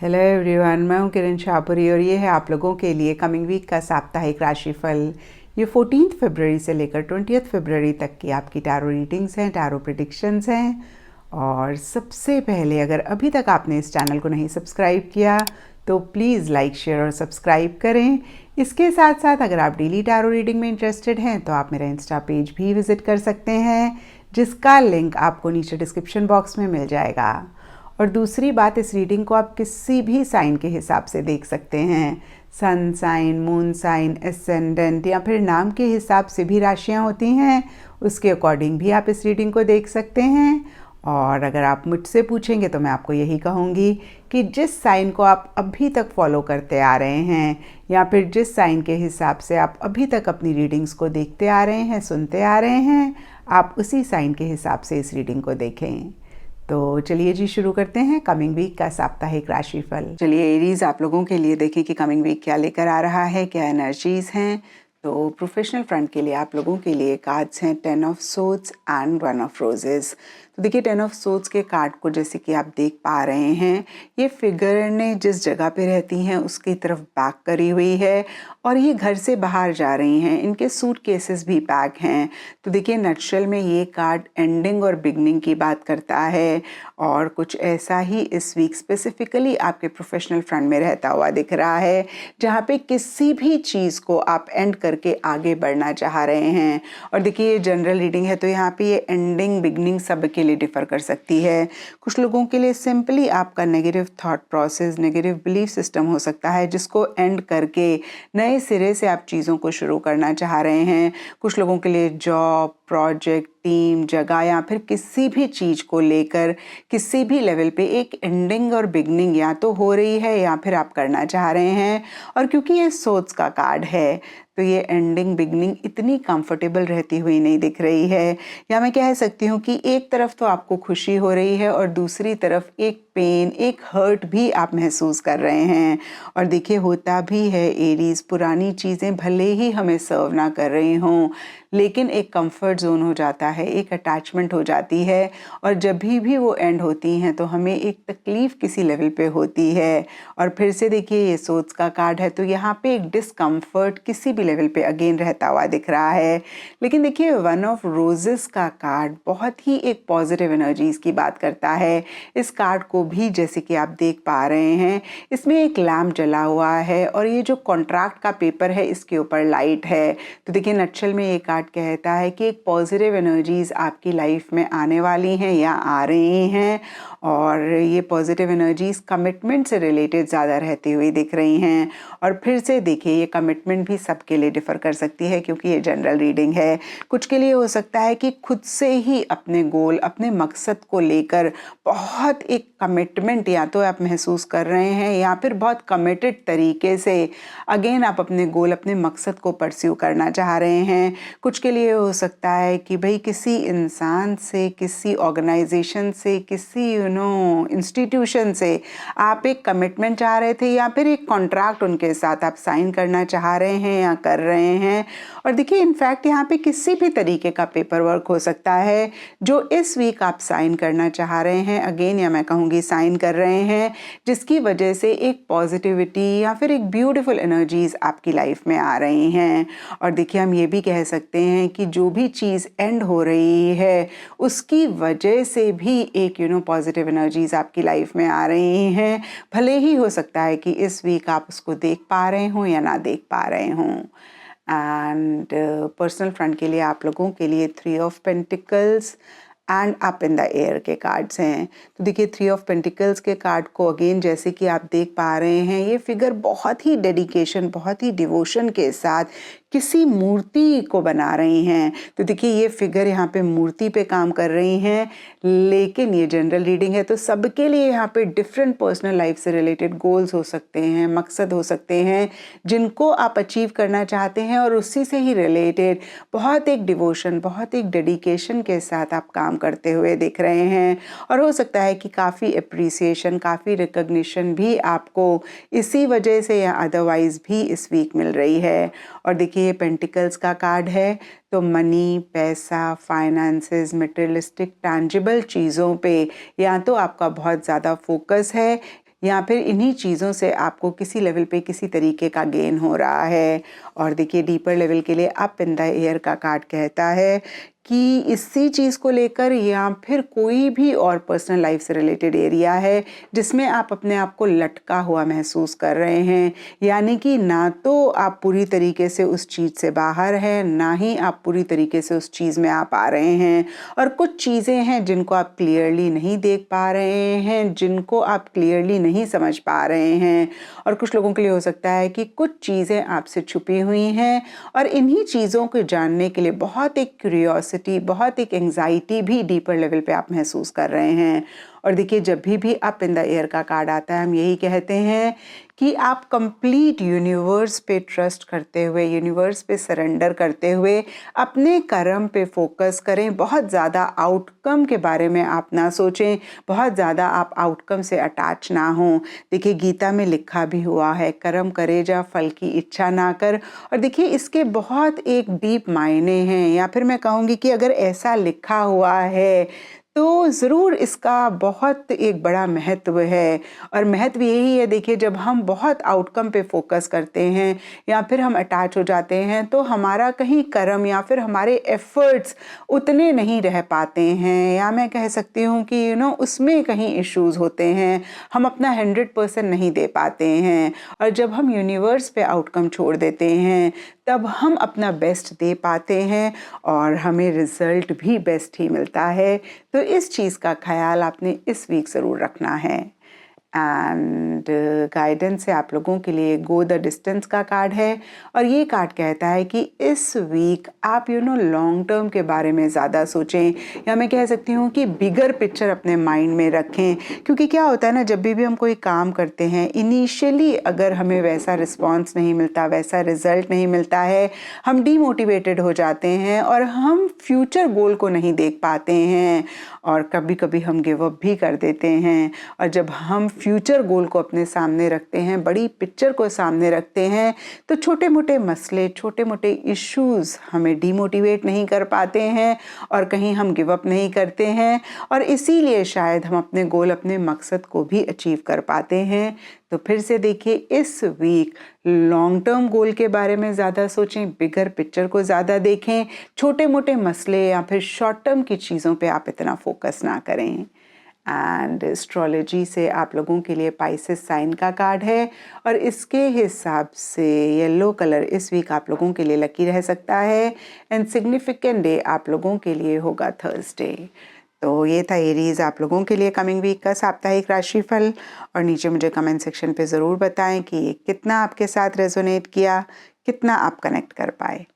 Hello everyone, मैं हूं किरण शाहपुरी और ये है आप लोगों के लिए कमिंग वीक का साप्ताहिक राशिफल। ये 14 फरवरी से लेकर 20 फरवरी तक की आपकी टैरो रीडिंग्स हैं, टैरो प्रेडिक्शंस हैं। और सबसे पहले, अगर अभी तक आपने इस चैनल को नहीं सब्सक्राइब किया तो प्लीज़ लाइक, शेयर और सब्सक्राइब करें। इसके साथ साथ अगर आप डेली टैरो रीडिंग में इंटरेस्टेड हैं तो आप मेरा इंस्टा पेज भी विज़िट कर सकते हैं, जिसका लिंक आपको नीचे डिस्क्रिप्शन बॉक्स में मिल जाएगा। और दूसरी बात, इस रीडिंग को आप किसी भी साइन के हिसाब से देख सकते हैं। Sun sign, moon sign, ascendant या फिर नाम के हिसाब से भी राशियां होती हैं, उसके अकॉर्डिंग भी आप इस रीडिंग को देख सकते हैं। और अगर आप मुझसे पूछेंगे तो मैं आपको यही कहूँगी कि जिस साइन को आप अभी तक फॉलो करते आ रहे हैं या फिर जिस साइन के हिसाब से आप अभी तक अपनी रीडिंग्स को देखते आ रहे हैं, सुनते आ रहे हैं, आप उसी साइन के हिसाब से इस रीडिंग को देखें। तो चलिए जी, शुरू करते हैं कमिंग वीक का साप्ताहिक राशिफल। चलिए एरीज, आप लोगों के लिए देखें कि कमिंग वीक क्या लेकर आ रहा है, क्या एनर्जीज हैं। तो प्रोफेशनल फ्रंट के लिए आप लोगों के लिए कार्ड्स हैं 10 of swords and 1 of roses. तो देखिए 10 ऑफ सोर्ड्स के कार्ड को जैसे कि आप देख पा रहे हैं, ये फिगर ने जिस जगह पे रहती हैं उसकी तरफ बैक करी हुई है और ये घर से बाहर जा रही हैं। इनके सूट केसेस भी पैक हैं। तो देखिए नटशेल में ये कार्ड एंडिंग और बिगनिंग की बात करता है और कुछ ऐसा ही इस वीक स्पेसिफिकली आपके प्रोफेशनल फ्रंट में रहता हुआ दिख रहा है, जहाँ पे किसी भी चीज़ को आप एंड करके आगे बढ़ना चाह रहे हैं। और देखिए ये जनरल रीडिंग है तो यहाँ पे ये एंडिंग बिगनिंग सब के लिए डिफर कर सकती है। कुछ लोगों के लिए सिंपली आपका negative thought process, negative belief system हो सकता है, जिसको एंड करके नए सिरे से आप चीज़ों को शुरू करना चाह रहे हैं। कुछ लोगों के लिए जॉब, प्रोजेक्ट, टीम, जगह या फिर किसी भी चीज़ को लेकर किसी भी लेवल पे एक एंडिंग और बिगनिंग या तो हो रही है या फिर आप करना चाह रहे हैं। और क्योंकि ये सोच का कार्ड है तो ये एंडिंग बिगनिंग इतनी कंफर्टेबल रहती हुई नहीं दिख रही है। या मैं कह सकती हूँ कि एक तरफ तो आपको खुशी हो रही है और दूसरी तरफ एक पेन, एक हर्ट भी आप महसूस कर रहे हैं। और देखिए होता भी है एरीज, पुरानी चीज़ें भले ही हमें सर्व ना कर रही हों, लेकिन एक कंफर्ट जोन हो जाता है, एक अटैचमेंट हो जाती है और जब भी वो एंड होती हैं तो हमें एक तकलीफ़ किसी लेवल पे होती है। और फिर से देखिए ये सोच का कार्ड है तो यहाँ पे एक डिस्कम्फर्ट किसी भी लेवल पे अगेन रहता हुआ दिख रहा है। लेकिन देखिए 1 ऑफ रोजेस का कार्ड बहुत ही एक पॉजिटिव एनर्जीज की बात करता है। इस कार्ड को भी जैसे कि आप देख पा रहे हैं, इसमें एक लैम्प जला हुआ है और ये जो कॉन्ट्रैक्ट का पेपर है इसके ऊपर लाइट है। तो देखिए नटशेल में ये कार्ड कहता है कि एक पॉजिटिव एनर्जीज आपकी लाइफ में आने वाली हैं या आ रही हैं और ये पॉजिटिव एनर्जीज कमिटमेंट से रिलेटेड ज़्यादा रहती हुई दिख रही हैं। और फिर से देखिए ये कमिटमेंट भी सबके लिए डिफ़र कर सकती है क्योंकि ये जनरल रीडिंग है। कुछ के लिए हो सकता है कि खुद से ही अपने गोल, अपने मकसद को लेकर बहुत एक कमिटमेंट या तो आप महसूस कर रहे हैं या फिर बहुत कमिटेड तरीके से अगेन आप अपने गोल, अपने मकसद को परस्यू करना चाह रहे हैं। कुछ के लिए हो सकता है कि भाई किसी इंसान से, किसी ऑर्गेनाइजेशन से, किसी इंस्टीट्यूशन से आप एक कमिटमेंट चाह रहे थे या फिर एक कॉन्ट्रैक्ट उनके साथ आप साइन करना चाह रहे हैं या कर रहे हैं। और देखिए इनफैक्ट यहाँ पे किसी भी तरीके का पेपर वर्क हो सकता है जो इस वीक आप साइन करना चाह रहे हैं, अगेन या मैं कहूँगी साइन कर रहे हैं, जिसकी वजह से एक पॉजिटिविटी या फिर एक ब्यूटीफुल एनर्जीज आपकी लाइफ में आ रही हैं। और देखिए हम ये भी कह सकते हैं कि जो भी चीज़ एंड हो रही है उसकी वजह से भी एक पॉजिटिव एनर्जीज आपकी लाइफ में आ रही हैं। भले ही हो सकता है कि इस वीक आप उसको देख पा रहे हों या ना देख पा रहे हों। एंड पर्सनल फ्रंट के लिए आप लोगों के लिए 3 of pentacles and up in the air के कार्ड्स हैं। तो देखिए 3 ऑफ पेंटिकल्स के कार्ड को अगेन जैसे कि आप देख पा रहे हैं, ये फिगर बहुत ही डेडिकेशन, बहुत ही डिवोशन के साथ किसी मूर्ति को बना रही हैं। तो देखिए ये फिगर यहाँ पे मूर्ति पे काम कर रही हैं, लेकिन ये जनरल रीडिंग है तो सबके लिए यहाँ पे डिफरेंट पर्सनल लाइफ से रिलेटेड गोल्स हो सकते हैं, मकसद हो सकते हैं जिनको आप अचीव करना चाहते हैं और उसी से ही रिलेटेड बहुत एक डिवोशन, बहुत एक डेडिकेशन के साथ आप काम करते हुए दिख रहे हैं। और हो सकता है कि काफ़ी अप्रिसिएशन, काफ़ी रिकग्निशन भी आपको इसी वजह से या अदरवाइज भी इस वीक मिल रही है। और देखिए ये पेंटिकल्स का कार्ड है तो मनी, पैसा, फाइनेंसेस, मटेरियलिस्टिक टैंजिबल चीज़ों पे या तो आपका बहुत ज़्यादा फोकस है या फिर इन्हीं चीज़ों से आपको किसी लेवल पे किसी तरीके का गेन हो रहा है। और देखिए डीपर लेवल के लिए अप इन द एयर का कार्ड कहता है कि इसी चीज़ को लेकर या फिर कोई भी और पर्सनल लाइफ से रिलेटेड एरिया है जिसमें आप अपने आप को लटका हुआ महसूस कर रहे हैं, यानी कि ना तो आप पूरी तरीके से उस चीज़ से बाहर हैं, ना ही आप पूरी तरीके से उस चीज़ में आप आ रहे हैं। और कुछ चीज़ें हैं जिनको आप क्लियरली नहीं देख पा रहे हैं, जिनको आप क्लियरली नहीं समझ पा रहे हैं। और कुछ लोगों के लिए हो सकता है कि कुछ चीज़ें आपसे छुपी हुई हैं और इन्हीं चीज़ों को जानने के लिए बहुत एक क्यूरियोसिटी, बहुत एक एंग्जाइटी भी डीपर लेवल पे आप महसूस कर रहे हैं। और देखिए जब भी अप इन द एयर का कार्ड आता है हम यही कहते हैं कि आप कंप्लीट यूनिवर्स पे ट्रस्ट करते हुए, यूनिवर्स पे सरेंडर करते हुए अपने कर्म पे फोकस करें। बहुत ज़्यादा आउटकम के बारे में आप ना सोचें, बहुत ज़्यादा आप आउटकम से अटैच ना हों। देखिए गीता में लिखा भी हुआ है, कर्म करे जा फल की इच्छा ना कर। और देखिए इसके बहुत एक डीप मायने हैं, या फिर मैं कहूँगी कि अगर ऐसा लिखा हुआ है तो ज़रूर इसका बहुत एक बड़ा महत्व है। और महत्व यही है, देखिए जब हम बहुत आउटकम पे फोकस करते हैं या फिर हम अटैच हो जाते हैं तो हमारा कहीं कर्म या फिर हमारे एफर्ट्स उतने नहीं रह पाते हैं, या मैं कह सकती हूँ कि उसमें कहीं इश्यूज होते हैं, हम अपना 100% नहीं दे पाते हैं। और जब हम यूनिवर्स पे आउटकम छोड़ देते हैं तब हम अपना बेस्ट दे पाते हैं और हमें रिजल्ट भी बेस्ट ही मिलता है। तो इस चीज़ का ख्याल आपने इस वीक ज़रूर रखना है। एंड गाइडेंस है आप लोगों के लिए गो द डिस्टेंस का कार्ड है, और ये कार्ड कहता है कि इस वीक आप लॉन्ग टर्म के बारे में ज़्यादा सोचें, या मैं कह सकती हूँ कि बिगर पिक्चर अपने माइंड में रखें। क्योंकि क्या होता है ना, जब भी हम कोई काम करते हैं इनिशियली अगर हमें वैसा रिस्पॉन्स नहीं मिलता, वैसा रिजल्ट नहीं मिलता है, हम डीमोटिवेटेड हो जाते हैं और हम फ्यूचर गोल को नहीं देख पाते हैं और कभी कभी हम गिव अप भी कर देते हैं। और जब हम फ्यूचर गोल को अपने सामने रखते हैं, बड़ी पिक्चर को सामने रखते हैं, तो छोटे मोटे मसले, छोटे मोटे इश्यूज हमें डीमोटिवेट नहीं कर पाते हैं और कहीं हम गिव अप नहीं करते हैं, और इसीलिए शायद हम अपने गोल, अपने मकसद को भी अचीव कर पाते हैं। तो फिर से देखिए इस वीक लॉन्ग टर्म गोल के बारे में ज़्यादा सोचें, बिगर पिक्चर को ज़्यादा देखें, छोटे मोटे मसले या फिर शॉर्ट टर्म की चीज़ों पे आप इतना फोकस ना करें। एंड एस्ट्रोलॉजी से आप लोगों के लिए पाइसेस साइन का कार्ड है, और इसके हिसाब से येलो कलर इस वीक आप लोगों के लिए लकी रह सकता है। एंड सिग्निफिकेंट डे आप लोगों के लिए होगा थर्सडे। तो ये था एरीज आप लोगों के लिए कमिंग वीक का साप्ताहिक राशिफल। और नीचे मुझे कमेंट सेक्शन पे ज़रूर बताएं कि ये कितना आपके साथ रेजोनेट किया, कितना आप कनेक्ट कर पाए।